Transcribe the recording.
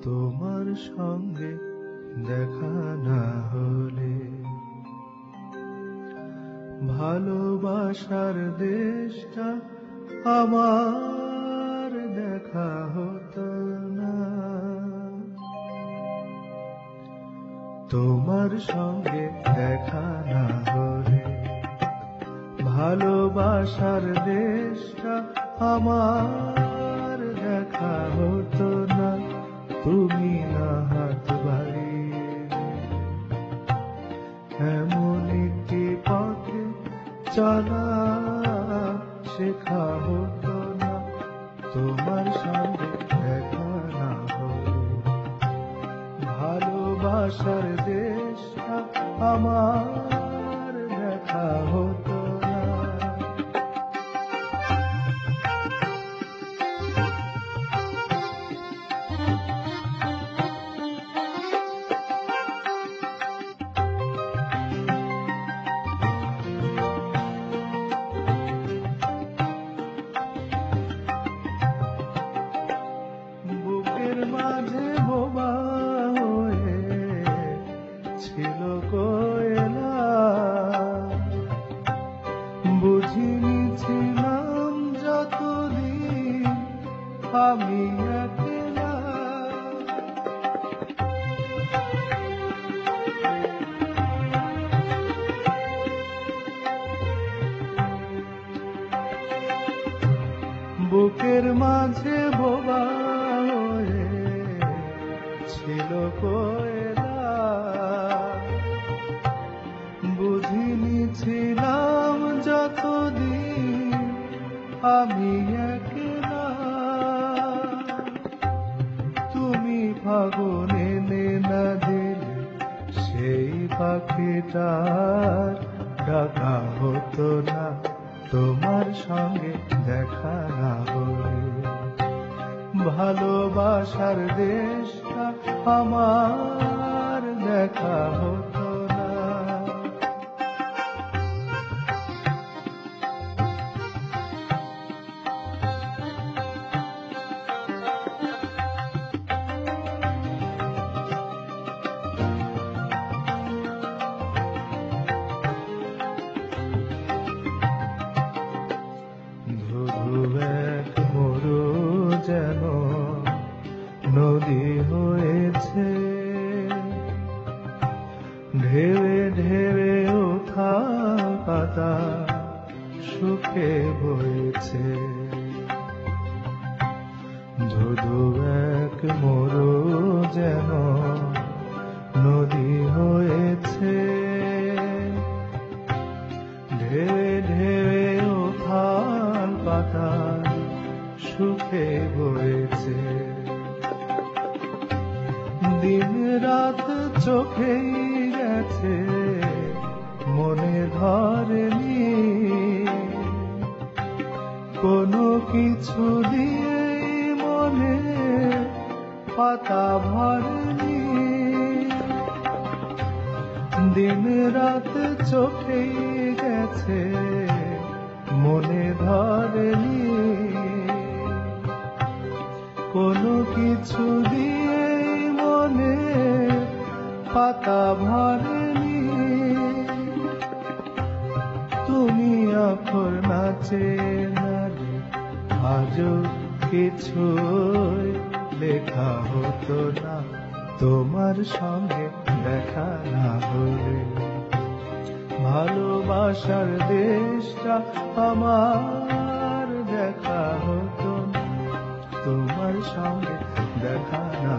তোমার সঙ্গে দেখা না হলে ভালোবাসার দেশটা আমার দেখা হতো না। তোমার সঙ্গে দেখা না হলে ভালোবাসার দেশটা আমার দেখা হতো না। তুমি না হাত বাড়িয়ে এমন একটি পথে চলা শেখা হতো না। তোমার সঙ্গে দেখা না হলে ভালোবাসার দেশটা আমার দেখা হতো না। বুকের মাঝে বোবা হয়ে ছিল কোয়েলা, বুঝিনি ছিলাম যতদিন আমি একলা। বুকের মাঝে বোবা হয়ে ছিল কোয়েলা, বুঝিনি ছিলাম যতদিন আমি একলা। তুমি ফাগুনে না দিলে সেই পাখিটার ডাকা হতো না। তোমার সঙ্গে দেখা না হলে ভালোবাসার দেশটা আমার দেখা হতো না। ধুধু এক মরু যেন নদী হয়েছে, ঢেউে ঢেউে ওঠা পাতা শুকে বইছে। ধুধু এক মরু যেন নদী হয়েছে, ঢেউে ঢেউে ওঠা পাতা শুকে বইছে। দিন রাত চোখেই গেছে মনে ধরেনি, কোনো কিছু দিয়ে মনে পাতা ভরেনি। দিন রাত চোখেই গেছে মনে ধরেনি, কোনো কিছু দিয়ে মনে পাতা ভরেনি। তুমি অক্ষর নাচে নারে আজও কিছু লেখা হতো না। তোমার সঙ্গে দেখা না হলে ভালোবাসার দেশটা আমার দেখা হতো না। তোমার সঙ্গে দেখা না